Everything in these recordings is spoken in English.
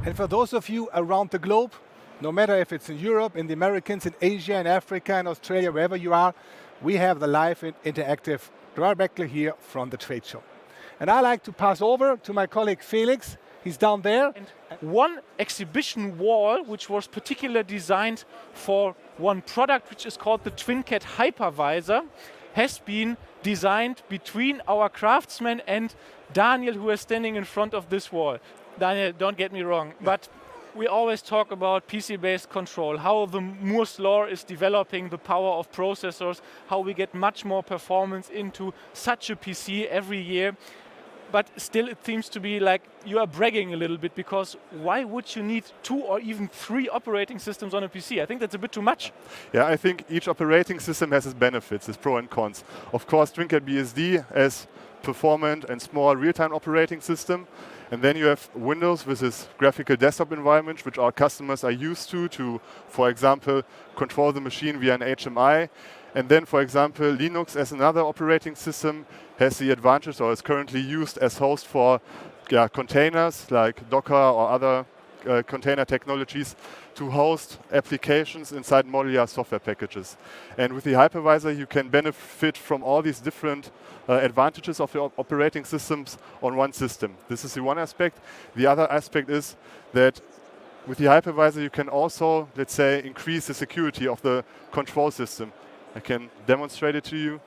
And for those of you around the globe, no matter if it's in Europe, in the Americas, in Asia, in Africa, in Australia, wherever you are, we have the live interactive directly here from the trade show. And I like to pass over to my colleague Felix. He's down there. And one exhibition wall, which was particularly designed for one product, which is called the TwinCAT Hypervisor, has been designed between our craftsmen and Daniel, who is standing in front of this wall. Daniel, don't get me wrong, but we always talk about PC-based control, how the Moore's law is developing the power of processors, how we get much more performance into such a PC every year. But still it seems to be like you are bragging a little bit, because why would you need 2 or even 3 operating systems on a PC? I think that's a bit too much. Yeah, I think each operating system has its benefits, its pros and cons. Of course, TwinCAT BSD as performant and small real-time operating system. And then you have Windows with its graphical desktop environment, which our customers are used to, for example, control the machine via an HMI. And then, for example, Linux as another operating system has the advantage, or is currently used as host for containers like Docker or other container technologies to host applications inside modular software packages. And with the hypervisor, you can benefit from all these different advantages of your operating systems on one system. This is the one aspect. The other aspect is that with the hypervisor, you can also, let's say, increase the security of the control system. I can demonstrate it to you.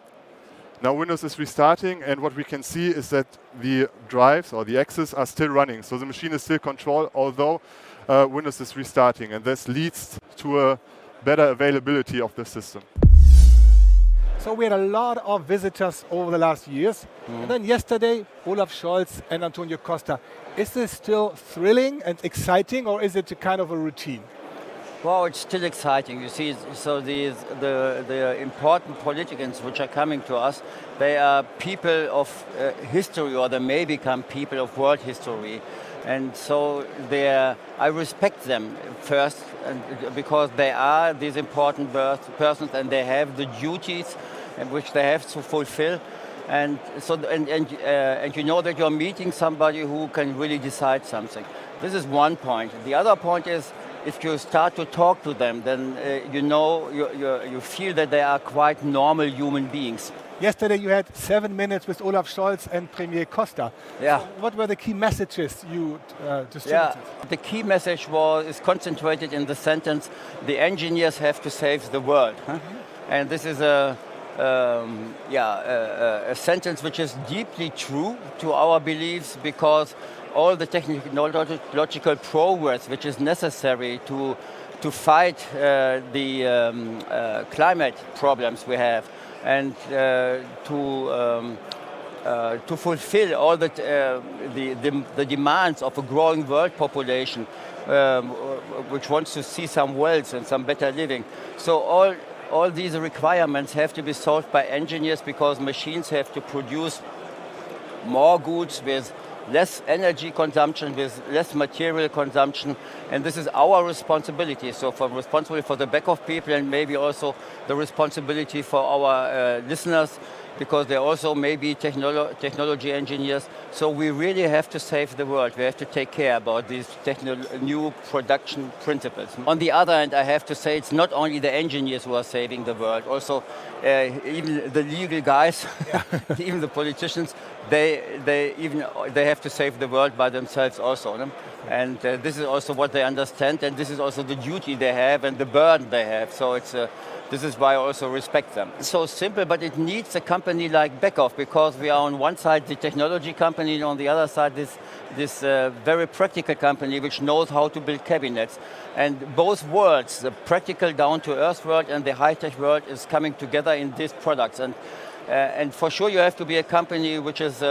Now Windows is restarting, and what we can see is that the drives or the axes are still running. So the machine is still controlled, although Windows is restarting, and this leads to a better availability of the system. So we had a lot of visitors over the last years. And then yesterday, Olaf Scholz and Antonio Costa. Is this still thrilling and exciting, or is it a kind of a routine? Well, it's still exciting. You see, so the important politicians which are coming to us, they are people of history, or they may become people of world history. And so I respect them first, because they are these important persons, and they have the duties which they have to fulfill. And so, and you know that you're meeting somebody who can really decide something. This is one point. The other point is, if you start to talk to them, then you feel that they are quite normal human beings. Yesterday you had 7 minutes with Olaf Scholz and Premier Costa. Yeah. So what were the key messages you distributed? Yeah, the key message is concentrated in the sentence, the engineers have to save the world. Huh? And this is a sentence which is deeply true to our beliefs, because all the technological progress which is necessary to fight the climate problems we have, and to fulfill all the demands of a growing world population, which wants to see some wealth and some better living. So all these requirements have to be solved by engineers, because machines have to produce more goods with less energy consumption, with less material consumption, and this is our responsibility. So responsibility for the Beckhoff people, and maybe also the responsibility for our listeners, because they also may be technology engineers. So we really have to save the world. We have to take care about these new production principles. On the other hand, I have to say, it's not only the engineers who are saving the world, also even the legal guys, even the politicians, they have to save the world by themselves also. No? And this is also what they understand, and this is also the duty they have and the burden they have. So this is why I also respect them. It's so simple, but it needs a company like Beckhoff, because we are on one side the technology company, and on the other side this very practical company which knows how to build cabinets. And both worlds, the practical down-to-earth world and the high-tech world, is coming together in these products. And for sure you have to be a company which is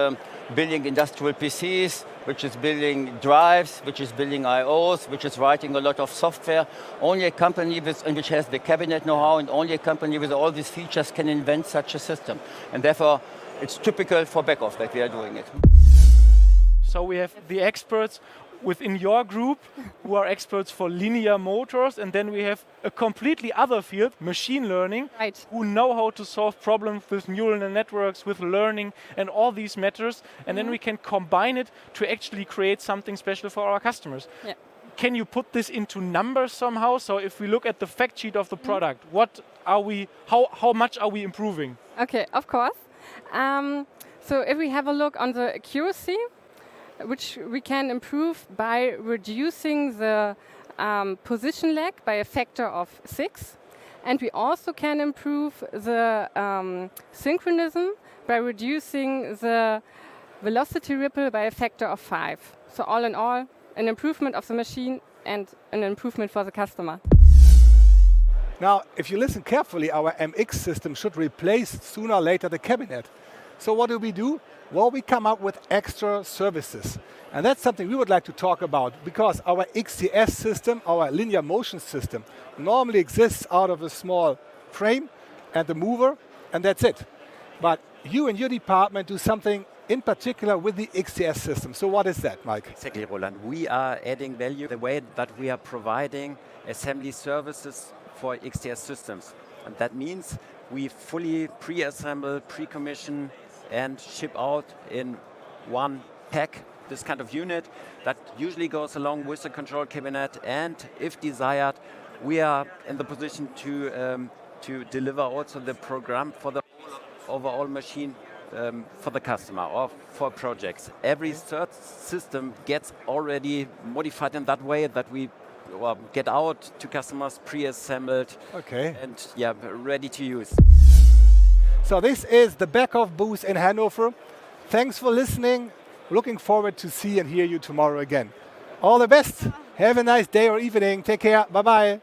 building industrial PCs, which is building drives, which is building IOs, which is writing a lot of software. Only a company which has the cabinet know-how, and only a company with all these features can invent such a system. And therefore, it's typical for Beckhoff that we are doing it. So we have the experts within your group who are experts for linear motors, and then we have a completely other field, machine learning, right, who know how to solve problems with neural networks, with learning and all these matters, and then we can combine it to actually create something special for our customers. Yeah. can you put this into numbers somehow? So if we look at the fact sheet of the product, what are we? How much are we improving? Okay, of course. So if we have a look on the accuracy, which we can improve by reducing the position lag by a factor of 6. And we also can improve the synchronism by reducing the velocity ripple by a factor of 5. So all in all, an improvement of the machine and an improvement for the customer. Now, if you listen carefully, our MX system should replace sooner or later the cabinet. So what do? Well, we come up with extra services. And that's something we would like to talk about, because our XTS system, our linear motion system, normally exists out of a small frame and the mover, and that's it. But you and your department do something in particular with the XTS system. So what is that, Mike? Exactly, Roland. We are adding value the way that we are providing assembly services for XTS systems. And that means we fully pre-assemble, pre-commission, and ship out in one pack this kind of unit that usually goes along with the control cabinet, and if desired, we are in the position to deliver also the program for the overall machine for the customer or for projects. Every third system gets already modified in that way that we get out to customers pre-assembled and ready to use. So this is the Beckhoff booth in Hanover. Thanks for listening. Looking forward to see and hear you tomorrow again. All the best. Have a nice day or evening. Take care. Bye-bye.